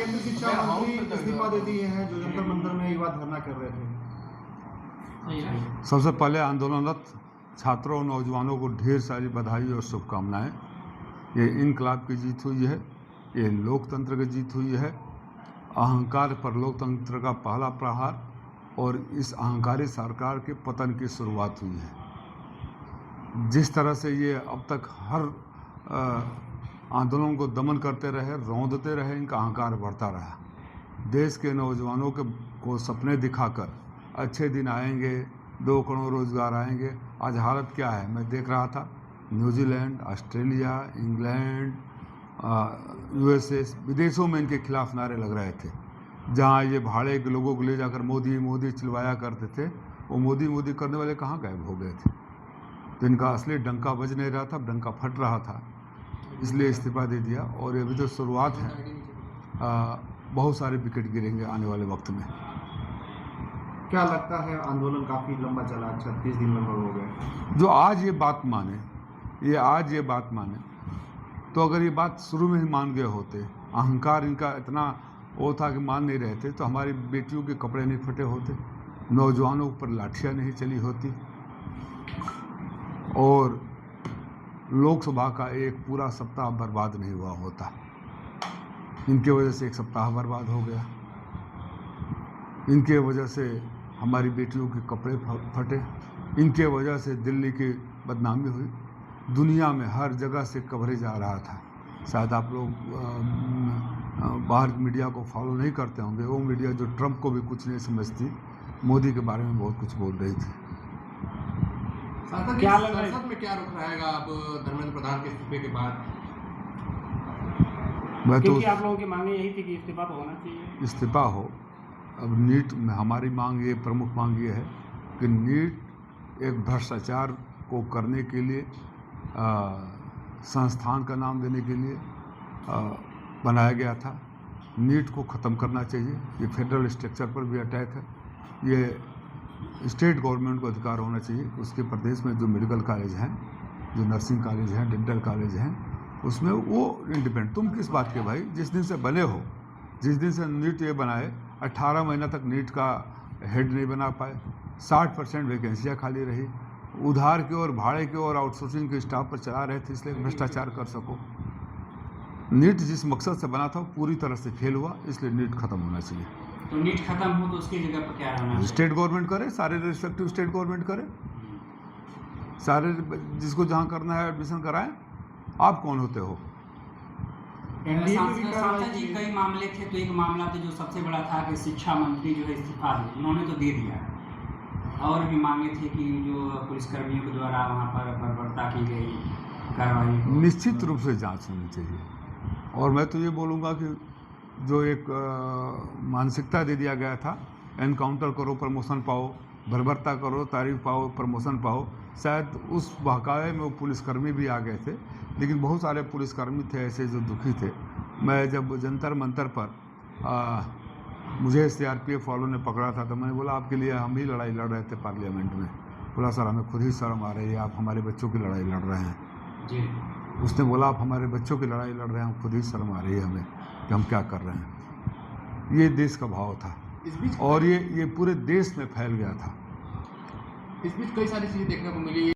केंद्रीय शिक्षा मंत्री इस्तीफा दे दिए हैं, जो जंतर मंतर में ये बात धरना कर रहे थे। सबसे पहले आंदोलनरत छात्रों और नौजवानों को ढेर सारी बधाई और शुभकामनाएं। ये इनकलाब की जीत हुई है, ये लोकतंत्र की जीत हुई है। अहंकार पर लोकतंत्र का पहला प्रहार और इस अहंकारी सरकार के पतन की शुरुआत हुई है। जिस तरह से ये अब तक हर आंदोलन को दमन करते रहे, रौंदते रहे, इनका अहंकार बढ़ता रहा। देश के नौजवानों को सपने दिखाकर अच्छे दिन आएंगे, 2 करोड़ रोजगार आएंगे। आज हालत क्या है, मैं देख रहा था न्यूजीलैंड, ऑस्ट्रेलिया, इंग्लैंड, USA, विदेशों में इनके खिलाफ नारे लग रहे थे। जहाँ ये भाड़े के लोगों को ले जाकर मोदी मोदी चिल्लाया करते थे, वो मोदी मोदी करने वाले कहाँ गायब हो गए थे। तो इनका असली डंका बज नहीं रहा था, डंका फट रहा था, इसलिए इस्तीफा दे दिया। और ये अभी तो शुरुआत है, बहुत सारे विकेट गिरेंगे आने वाले वक्त में। क्या लगता है, आंदोलन काफ़ी लंबा चला, 36 दिन लगभग हो गए। जो आज ये बात माने, तो अगर ये बात शुरू में ही मान गए होते, अहंकार इनका इतना वो था कि मान नहीं रहे थे, तो हमारी बेटियों के कपड़े नहीं फटे होते, नौजवानों पर लाठियाँ नहीं चली होती, और लोकसभा का एक पूरा सप्ताह बर्बाद नहीं हुआ होता। इनके वजह से एक सप्ताह बर्बाद हो गया, इनके वजह से हमारी बेटियों के कपड़े फटे, इनके वजह से दिल्ली की बदनामी हुई। दुनिया में हर जगह से कवरेज आ रहा था। शायद आप लोग बाहर मीडिया को फॉलो नहीं करते होंगे, वो मीडिया जो ट्रंप को भी कुछ नहीं समझती, मोदी के बारे में बहुत कुछ बोल रही थी। क्या लग रहा है संसद में क्या रुख रहेगा अब धर्मेंद्र प्रधान के इस्तीफे के बाद? क्योंकि आप लोगों की मांग यही थी कि इस्तीफा तो होना चाहिए। इस्तीफा हो। अब नीट में हमारी मांग ये, प्रमुख मांग ये है कि नीट एक भ्रष्टाचार को करने के लिए, संस्थान का नाम देने के लिए बनाया गया था। नीट को ख़त्म करना चाहिए। ये फेडरल स्ट्रक्चर पर भी अटैक है। ये स्टेट गवर्नमेंट को अधिकार होना चाहिए। उसके प्रदेश में जो मेडिकल कॉलेज हैं, जो नर्सिंग कॉलेज हैं, डेंटल कॉलेज हैं, उसमें वो इंडिपेंडेंट। तुम किस बात के भाई, जिस दिन से बने हो, जिस दिन से नीट ये बनाए, 18 महीना तक नीट का हेड नहीं बना पाए। 60% वैकेंसियाँ खाली रही। उधार की और भाड़े की और आउटसोर्सिंग के स्टाफ पर चला रहे थे, इसलिए भ्रष्टाचार कर सको। नीट जिस मकसद से बना था वो पूरी तरह से फेल हुआ, इसलिए नीट खत्म होना चाहिए। तो नीट खत्म हो तो उसकी जगह पर क्या रहना चाहिए? स्टेट गवर्नमेंट करे, सारे रिस्पेक्टिव स्टेट गवर्नमेंट करे, सारे जिसको जहाँ करना है एडमिशन कराएं। आप कौन होते हो? सांसद जी कई मामले थे, तो एक मामला तो जो सबसे बड़ा था कि शिक्षा मंत्री जो है इस्तीफा दे, उन्होंने तो दे दिया। और भी मामले थे कि जो पुलिसकर्मियों के द्वारा वहाँ पर बर्बरता की गई कार्रवाई, निश्चित रूप से जांच होनी चाहिए। और मैं तो ये बोलूँगा कि जो एक मानसिकता दे दिया गया था, एनकाउंटर करो प्रमोशन पाओ, बर्बरता करो तारीफ पाओ प्रमोशन पाओ, शायद उस बहकावे में वो पुलिसकर्मी भी आ गए थे। लेकिन बहुत सारे पुलिसकर्मी थे ऐसे जो दुखी थे। मैं जब जंतर मंतर पर मुझे CRPF वालों ने पकड़ा था, तो मैंने बोला आपके लिए हम ही लड़ाई लड़ रहे थे पार्लियामेंट में। बोला सर हमें खुद ही शर्म आ रही है, आप हमारे बच्चों की लड़ाई लड़ रहे हैं जी। उसने बोला आप हमारे बच्चों की लड़ाई लड़ रहे हैं, हम खुद ही शर्म आ रही है हमें कि हम क्या कर रहे हैं। ये देश का भाव था, और ये पूरे देश में फैल गया था। इस बीच कई सारी चीज़ें देखने को मिली।